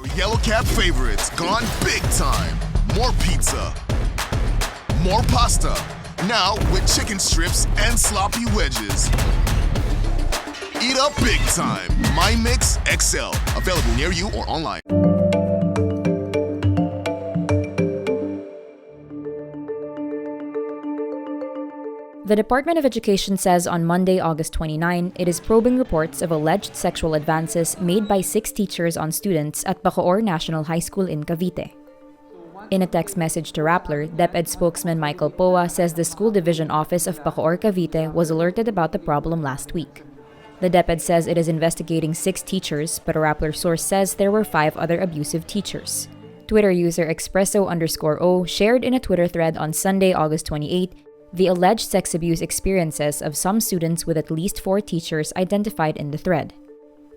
Yellow Cap favorites gone big time. More pizza. More pasta. Now with chicken strips and sloppy wedges. Eat up big time. My Mix XL. Available near you or online. The Department of Education says on Monday, August 29, it is probing reports of alleged sexual advances made by 6 teachers on students at Bacoor National High School in Cavite. In a text message to Rappler, DepEd spokesman Michael Poa says the school division office of Bacoor, Cavite was alerted about the problem last week. The DepEd says it is investigating 6 teachers, but a Rappler source says there were 5 other abusive teachers. Twitter user Expresso_O shared in a Twitter thread on Sunday, August 28, the alleged sex abuse experiences of some students with at least 4 teachers identified in the thread.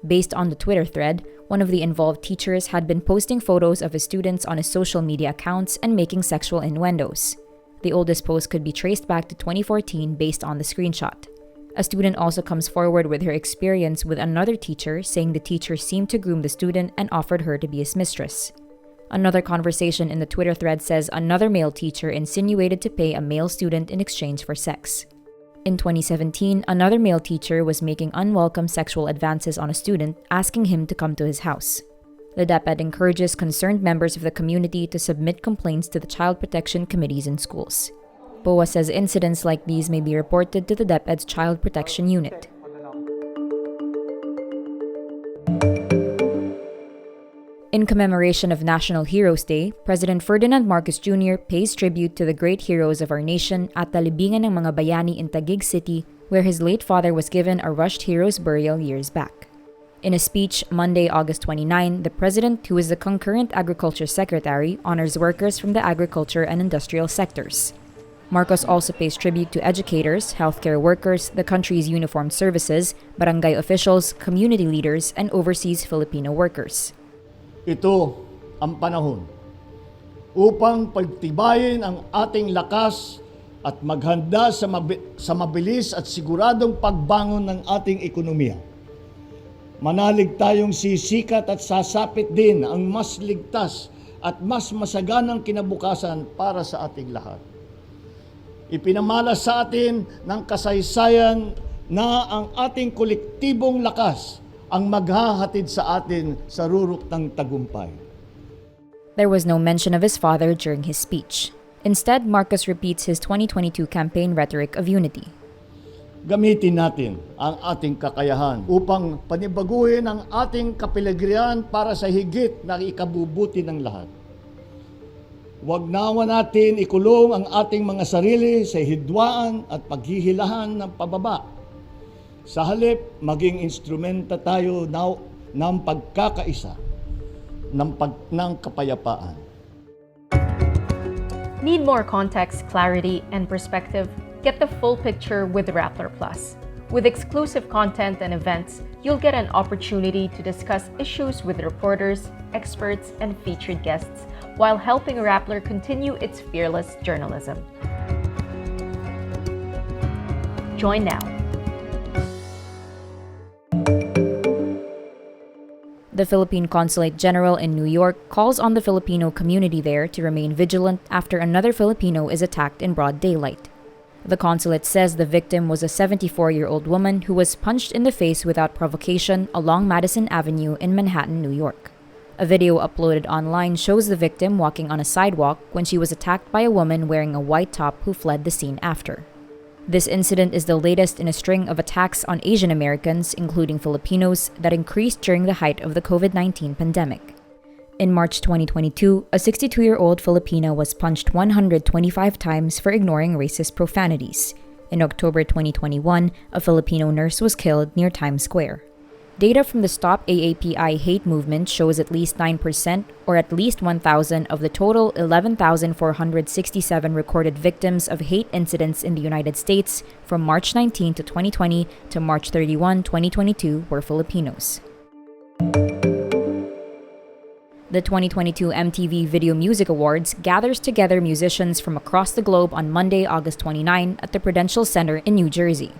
Based on the Twitter thread, one of the involved teachers had been posting photos of his students on his social media accounts and making sexual innuendos. The oldest post could be traced back to 2014 based on the screenshot. A student also comes forward with her experience with another teacher, saying the teacher seemed to groom the student and offered her to be his mistress. Another conversation in the Twitter thread says another male teacher insinuated to pay a male student in exchange for sex. In 2017, another male teacher was making unwelcome sexual advances on a student, asking him to come to his house. The DepEd encourages concerned members of the community to submit complaints to the child protection committees in schools. POA says incidents like these may be reported to the DepEd's Child Protection Unit. In commemoration of National Heroes Day, President Ferdinand Marcos Jr. pays tribute to the great heroes of our nation at the Libingan ng Mga Bayani in Taguig City, where his late father was given a rushed hero's burial years back. In a speech Monday, August 29, the President, who is the concurrent Agriculture Secretary, honors workers from the agriculture and industrial sectors. Marcos also pays tribute to educators, healthcare workers, the country's uniformed services, barangay officials, community leaders, and overseas Filipino workers. Ito ang panahon upang pagtibayin ang ating lakas at maghanda sa mabilis at siguradong pagbangon ng ating ekonomiya. Manalig tayong sisikat at sasapit din ang mas ligtas at mas masaganang kinabukasan para sa ating lahat. Ipinamala sa atin ng kasaysayan na ang ating kolektibong lakas ang maghahatid sa atin sa rurok ng tagumpay. There was no mention of his father during his speech. Instead, Marcos repeats his 2022 campaign rhetoric of unity. Gamitin natin ang ating kakayahan upang panibaguhin ang ating kapiligiran para sa higit na ikabubuti ng lahat. Huwag nawa natin ikulong ang ating mga sarili sa hidwaan at paghihilahan ng pababa. Sa halip, maging instrumenta tayo ng pagkakaisa, ng kapayapaan. Need more context, clarity, and perspective? Get the full picture with Rappler Plus. With exclusive content and events, you'll get an opportunity to discuss issues with reporters, experts, and featured guests while helping Rappler continue its fearless journalism. Join now. The Philippine Consulate General in New York calls on the Filipino community there to remain vigilant after another Filipino is attacked in broad daylight. The consulate says the victim was a 74-year-old woman who was punched in the face without provocation along Madison Avenue in Manhattan, New York. A video uploaded online shows the victim walking on a sidewalk when she was attacked by a woman wearing a white top who fled the scene after. This incident is the latest in a string of attacks on Asian Americans, including Filipinos, that increased during the height of the COVID-19 pandemic. In March 2022, a 62-year-old Filipina was punched 125 times for ignoring racist profanities. In October 2021, a Filipino nurse was killed near Times Square. Data from the Stop AAPI hate movement shows at least 9%, or at least 1,000 of the total 11,467 recorded victims of hate incidents in the United States from March 19 to 2020 to March 31, 2022 were Filipinos. The 2022 MTV Video Music Awards gathers together musicians from across the globe on Monday, August 29 at the Prudential Center in New Jersey.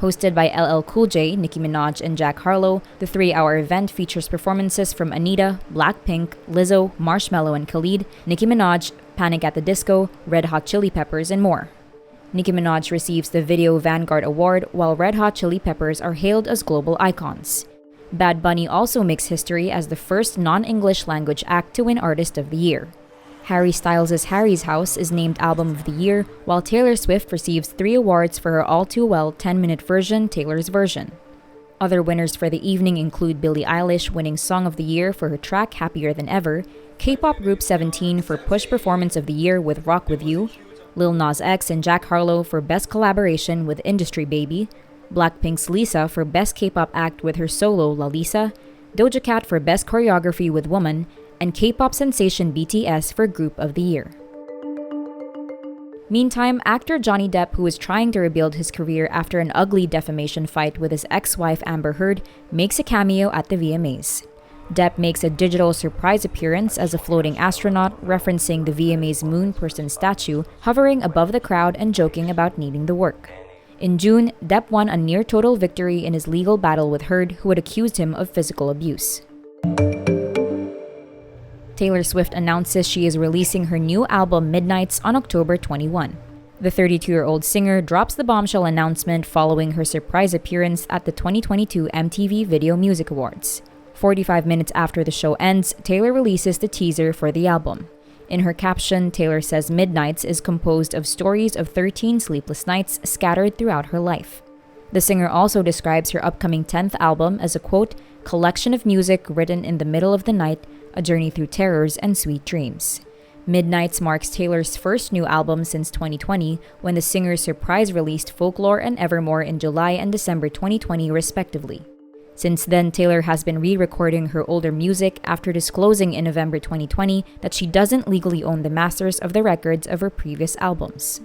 Hosted by LL Cool J, Nicki Minaj, and Jack Harlow, the 3-hour event features performances from Anita, Blackpink, Lizzo, Marshmello and Khalid, Nicki Minaj, Panic at the Disco, Red Hot Chili Peppers, and more. Nicki Minaj receives the Video Vanguard Award, while Red Hot Chili Peppers are hailed as global icons. Bad Bunny also makes history as the first non-English language act to win Artist of the Year. Harry Styles' Harry's House is named Album of the Year, while Taylor Swift receives 3 awards for her all-too-well 10-minute version, Taylor's Version. Other winners for the evening include Billie Eilish winning Song of the Year for her track Happier Than Ever, K-pop group 17 for Push Performance of the Year with Rock With You, Lil Nas X and Jack Harlow for Best Collaboration with Industry Baby, Blackpink's Lisa for Best K-pop Act with her solo La Lisa, Doja Cat for Best Choreography with Woman, and K-pop sensation BTS for Group of the Year. Meantime, actor Johnny Depp, who is trying to rebuild his career after an ugly defamation fight with his ex-wife Amber Heard, makes a cameo at the VMAs. Depp makes a digital surprise appearance as a floating astronaut, referencing the VMA's moon person statue hovering above the crowd and joking about needing the work. In June, Depp won a near-total victory in his legal battle with Heard, who had accused him of physical abuse. Taylor Swift announces she is releasing her new album Midnights on October 21. The 32-year-old singer drops the bombshell announcement following her surprise appearance at the 2022 MTV Video Music Awards. 45 minutes after the show ends, Taylor releases the teaser for the album. In her caption, Taylor says Midnights is composed of stories of 13 sleepless nights scattered throughout her life. The singer also describes her upcoming 10th album as a, quote, collection of music written in the middle of the night, a journey through terrors and sweet dreams. Midnights marks Taylor's first new album since 2020, when the singer surprise released Folklore and Evermore in July and December 2020 respectively. Since then, Taylor has been re-recording her older music after disclosing in November 2020 that she doesn't legally own the masters of the records of her previous albums.